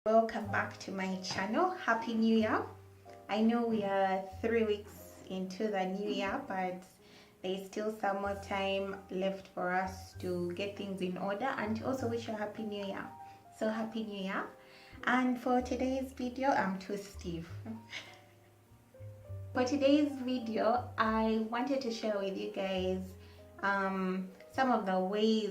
Welcome back to my channel. Happy New Year. I know we are 3 weeks into the new year, but there's still some more time left for us to get things in order and to also wish you a happy new year. So happy new year. And for today's video, I'm too stiff. For today's video, I wanted to share with you guys some of the ways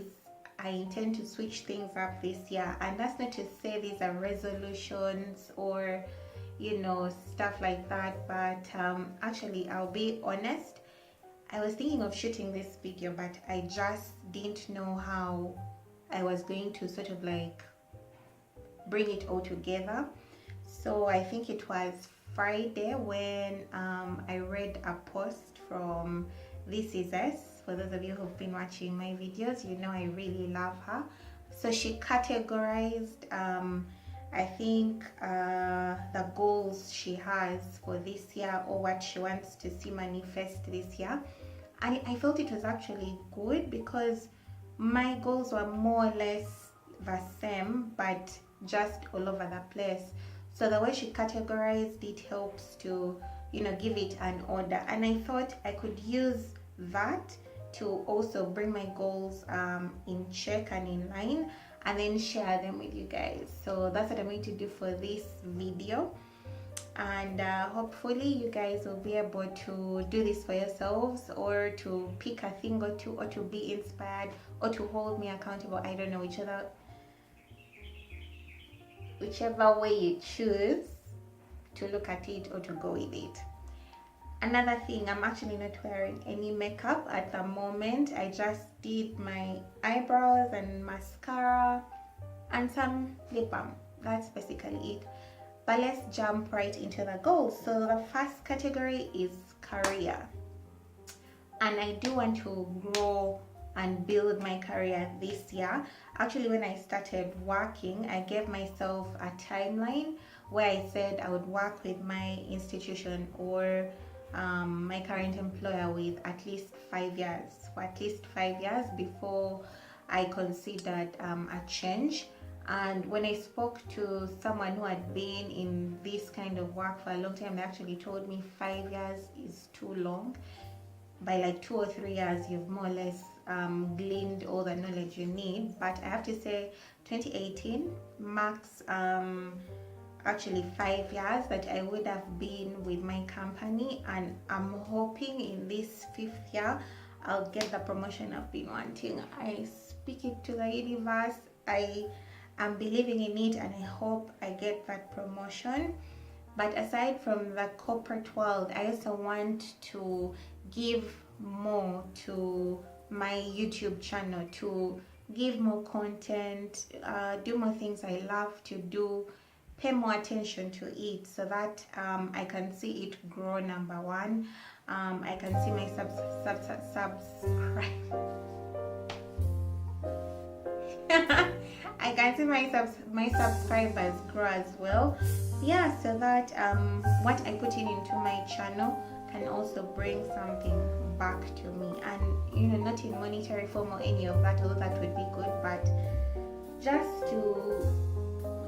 I intend to switch things up this year. And that's not to say these are resolutions or stuff like that, but actually, I'll be honest, I was thinking of shooting this video, but I just didn't know how I was going to sort of like bring it all together. So I think it was Friday when I read a post from This Is Us. For those of you who've been watching my videos, you know I really love her. So she categorized I think the goals she has for this year, or what she wants to see manifest this year. And I felt it was actually good because my goals were more or less the same, but just all over the place. So the way she categorized it helps to give it an order, and I thought I could use that to also bring my goals in check and in line, and then share them with you guys. So that's what I'm going to do for this video, and hopefully you guys will be able to do this for yourselves, or to pick a thing or two, or to be inspired, or to hold me accountable. I don't know, whichever way you choose to look at it or to go with it. Another thing, I'm actually not wearing any makeup at the moment. I just did my eyebrows and mascara and some lip balm. That's basically it. But let's jump right into the goals. So the first category is career. And I do want to grow and build my career this year. Actually, when I started working, I gave myself a timeline where I said I would work with my institution or my current employer with at least 5 years, for at least 5 years before I considered a change. And when I spoke to someone who had been in this kind of work for a long time, they actually told me 5 years is too long. By like 2 or 3 years, you've more or less gleaned all the knowledge you need. But I have to say 2018 marks actually 5 years that I would have been with my company, and I'm hoping in this 5th year I'll get the promotion I've been wanting. I speak it to the universe. I am believing in it, and I hope I get that promotion. But aside from the corporate world, I also want to give more to my YouTube channel, to give more content, do more things I love to do, pay more attention to it, so that I can see it grow. Number one, I can see my I can see my subscribers grow as well. Yeah, so that what I put into my channel can also bring something back to me, and not in monetary form or any of that, although that would be good, but just to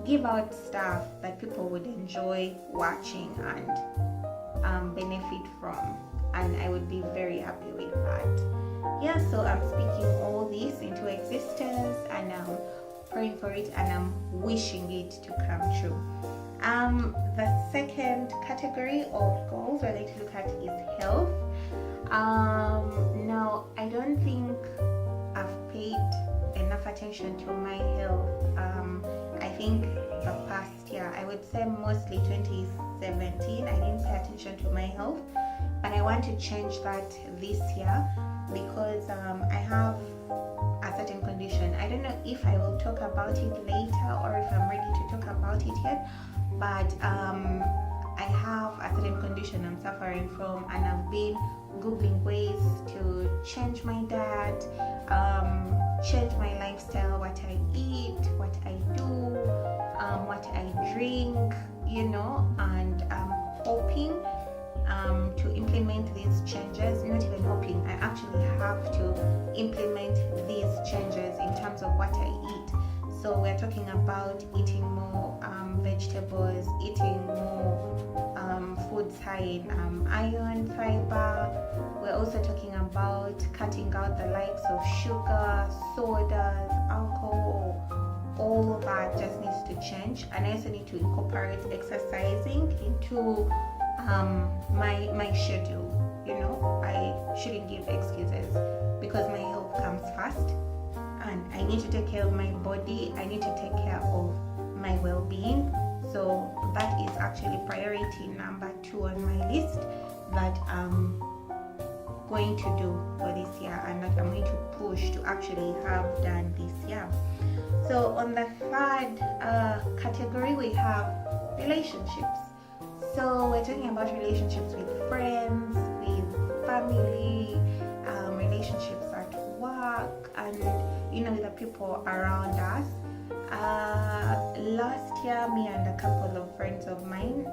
give out stuff that people would enjoy watching and benefit from, and I would be very happy with that. Yeah, so I'm speaking all this into existence, and I'm praying for it, and I'm wishing it to come true. The second category of goals we're going to look at is health. Now, I don't think I've paid enough attention to my health. I think the past year, I would say mostly 2017, I didn't pay attention to my health, but I want to change that this year because I have a certain condition. I don't know if I will talk about it later or if I'm ready to talk about it yet, but I have a certain condition I'm suffering from, and I've been googling ways to change my diet, change my lifestyle, what I eat, what I do, what I drink, and I'm hoping to implement these changes. Not even hoping, I actually have to implement these changes in terms of what I eat. So we're talking about eating more vegetables, eating more foods high in iron, fiber. We're also talking about cutting out the likes of sugar, sodas, alcohol. All that just needs to change, and I also need to incorporate exercising into my schedule. I shouldn't give excuses because my health comes first, and I need to take care of my body. I need to take care of my well-being. So that is actually priority number 2 on my list that I'm going to do for this year, and that I'm going to push to actually have done this year. So on the third category, we have relationships. So we're talking about relationships with friends, with family, relationships at work, and with the people around us. Last year, me and a couple of friends of mine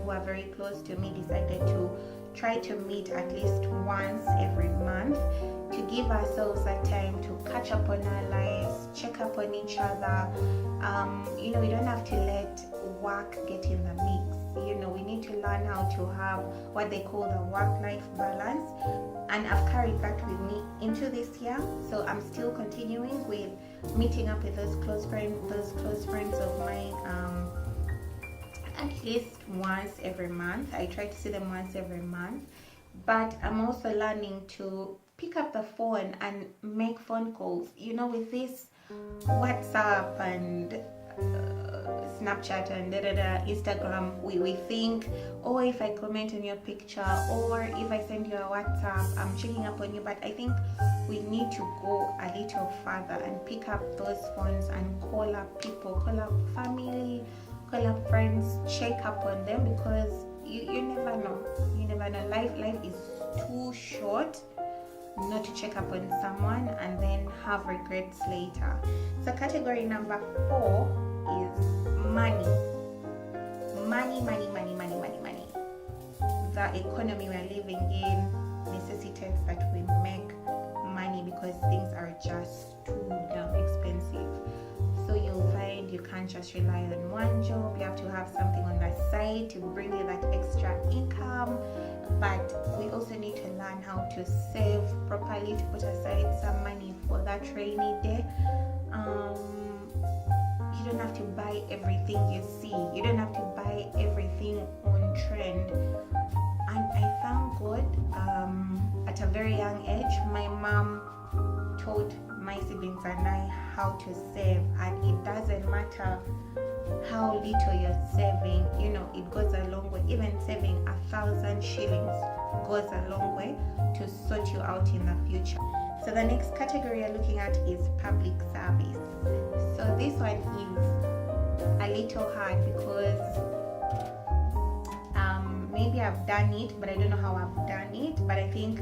who are very close to me decided to try to meet at least once every month to give ourselves a time to catch up on our lives, check up on each other. We don't have to let work get in the mix. We need to learn how to have what they call the work-life balance, and I've carried that with me into this year. So I'm still continuing with meeting up with those close friends of mine at least once every month. I try to see them once every month, but I'm also learning to pick up the phone and make phone calls. With this WhatsApp and Snapchat and Instagram, we think, if I comment on your picture or if I send you a WhatsApp, I'm checking up on you. But I think we need to go a little further and pick up those phones and call up people, call up family, call up friends, check up on them, because you never know. Life is too short not to check up on someone and then have regrets later. So category number 4 is money. Money. The economy we're living in necessitates that we make money because things are just too damn expensive. So you'll find you can't just rely on one job. You have to have something on the side to bring you that extra income. But we also need to learn how to save properly, to put aside some money for that rainy day. You don't have to buy everything you see. You don't have to buy everything on trend. And I found God at a very young age. My mom taught my siblings and I how to save, and it doesn't matter how little you're saving, it goes a long way. Even saving 1,000 shillings goes a long way to sort you out in the future. So the next category you're looking at is public service. So this one is a little hard because maybe I've done it, but I don't know how I've done it. But I think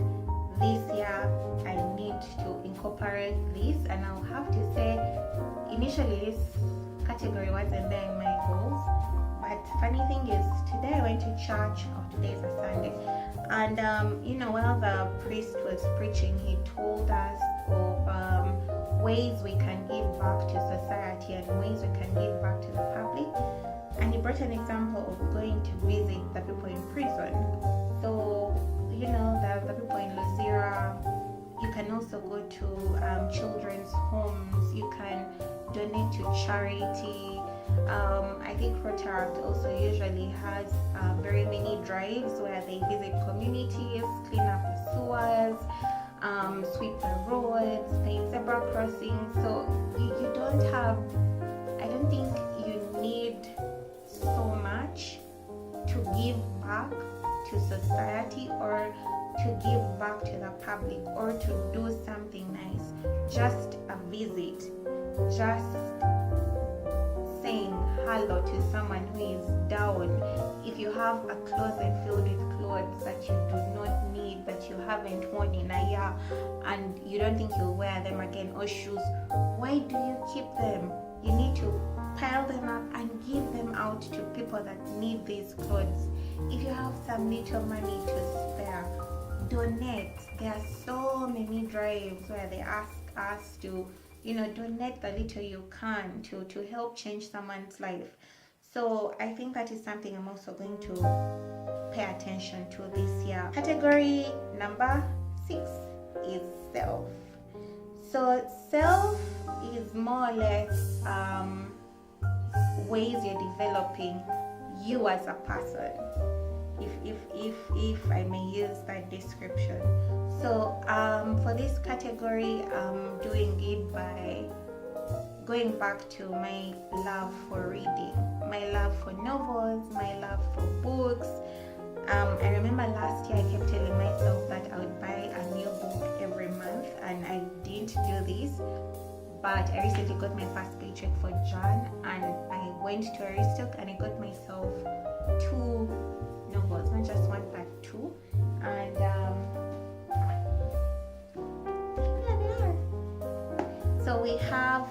this year I need to incorporate this, and I'll have to say initially this category wasn't there in my goals, but funny thing is today I went to church. Today is a Sunday, and while the priest was preaching, he told us of ways we can give back to society and ways we can give back to the public, and he brought an example of going to visit the people in prison. So the people in Luzira, you can also go to children's homes, you can donate to charity. I think Rotaract also usually has very many drives where they visit communities, clean up the sewers, sweep the roads, paint zebra crossings. So you don't have, I don't think you need so much to give back to society or to give back to the public or to do something nice. Just a visit, just saying hello to someone who is down. If you have a closet filled with clothes that you do not need, that you haven't worn in a year, and you don't think you'll wear them again, or shoes, why do you keep them? You need to pile them up and give them out to people that need these clothes. If you have some little money to spare, donate. There are so many drives where they ask us to donate the little you can to help change someone's life. So I think that is something I'm also going to pay attention to this year. Category number 6 is self. So self is more or less ways you're developing you as a person, if I may use that description. So for this category, I'm doing it by going back to my love for reading, my love for novels, my love for books. I remember last year I kept telling myself that I would buy a new book every month, and I didn't do this. But I recently got my first paycheck for Jan, and I went to Aristoc and I got myself 2 novels, not just one but 2. And yeah, they are. So we have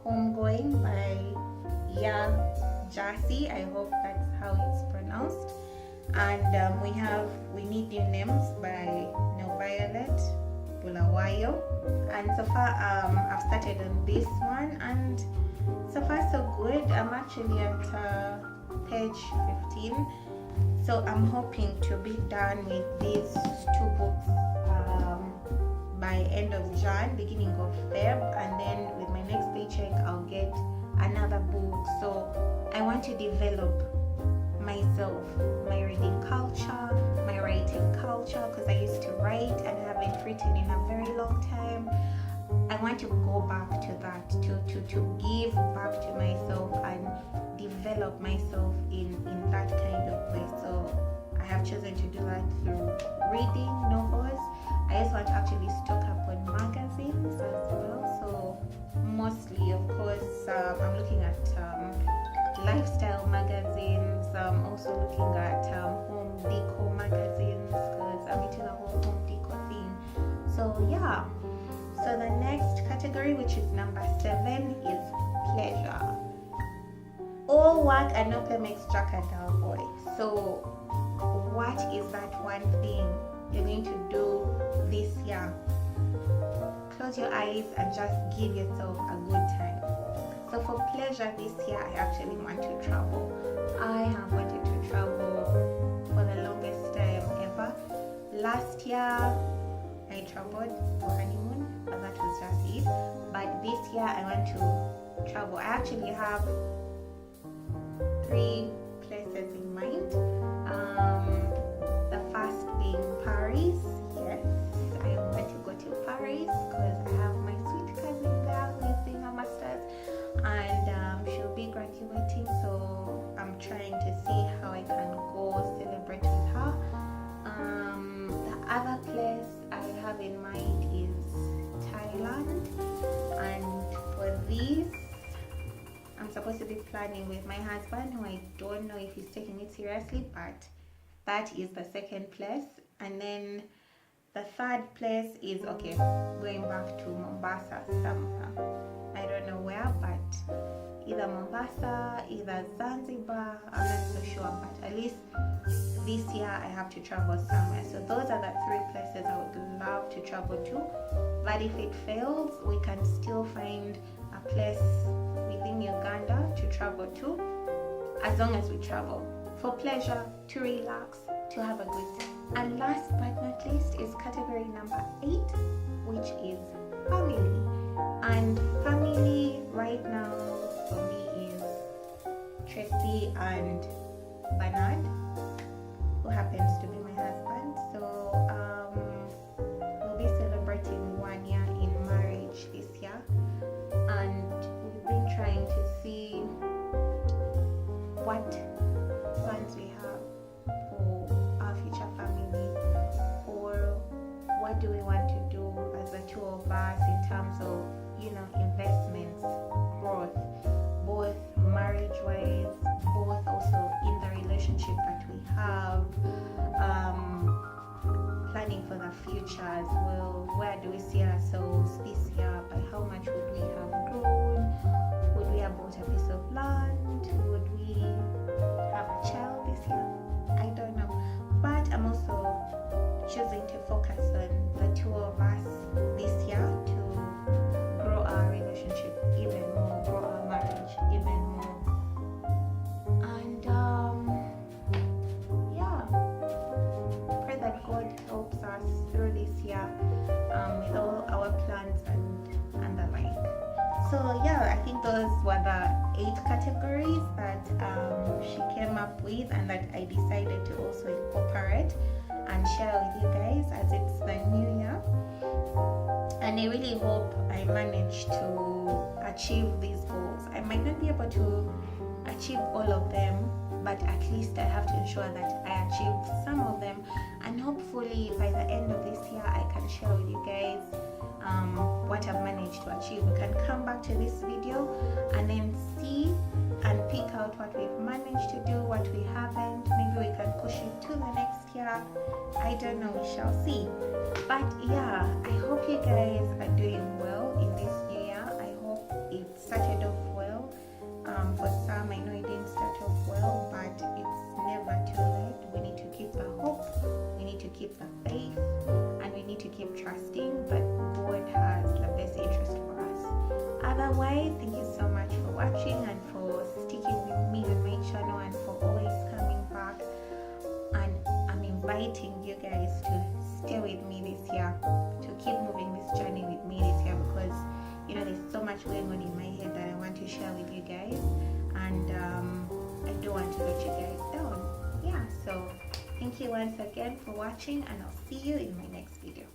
Homegoing by Jassy. I hope that's how it's pronounced. And we have We Need New Names by No Violet Bulawayo. And so far I've started on this one, and so far so good. I'm actually at page 15, so I'm hoping to be done with these 2 books by end of Jan, beginning of Feb, and then with my next paycheck I'll get another book. So I want to develop myself, my reading culture, my writing culture, because I used to write and haven't written in a very long time. I want to go back to that, to give back to myself and develop myself in that kind of way. So I have chosen to do that through reading novels. I also want to actually stock up on magazines as well. So mostly, of course, I'm looking at lifestyle magazines. I'm also looking at home decor magazines, because I'm into the whole home decor thing. So yeah. So the next category, which is number 7, is pleasure. All work and no play makes Jack a dull boy. So what is that one thing you're going to do this year? Close your eyes and just give yourself a good time. So for pleasure this year, I actually want to travel. I have wanted to travel for the longest time ever. Last year I traveled for honeymoon, but that was just it. But this year I want to travel. I actually have 3 places in mind. The first being Paris. Yes, I want to go to Paris because I have my sweet cousin there who is doing her master's, and she'll be graduating. So I'm trying to see how I can go celebrate with her. The other place I have in mind is Thailand, and for this I'm supposed to be planning with my husband, who I don't know if he's taking it seriously, but that is the second place. And then the third place is going back to Mombasa somewhere. I don't know where, but either Mombasa, either Zanzibar, I'm not so sure, but at least this year I have to travel somewhere. So those are the 3 places I would love to travel to. But if it fails, we can still find a place within Uganda to travel to, as long as we travel for pleasure, to relax, to have a good time. And last but not least is category number 8, which is family. And family right now for me is Tracy and Bernard, who happens to be my husband. So we'll be celebrating 1 year in marriage this year, and we've been trying to see what plans we have for our future family, or what do we want to do as the 2 of us in terms of, investments, growth, both marriage-wise, both also in the relationship that we have, planning for the future as well. Where do we see ourselves this year? By how much would we have grown? Would we have bought a piece of land? Would we So yeah, I think those were the 8 categories that she came up with and that I decided to also incorporate and share with you guys as it's the new year. And I really hope I manage to achieve these goals. I might not be able to achieve all of them, but at least I have to ensure that I achieve some of them, and hopefully by the end of this year I can share with you guys what I've managed to achieve. We can come back to this video and then see and pick out what we've managed to do, what we haven't. Maybe we can push it to the next year. I don't know, we shall see. But yeah, I hope you guys are doing well in this new year. I hope it started off well. For some, I know it didn't start off well, but it's never too late. We need to keep the hope, we need to keep the faith, and we need to keep trusting that God has the best interest for us. Otherwise, thank you so much for watching and for sticking with me on my channel and for always coming back. And I'm inviting you guys to stay with me this year, to keep moving this journey with me this year, because you know there's so much going on in my head that I want to share with you guys, and I don't want to let you guys down. Yeah, so thank you once again for watching, and I'll see you in my next video.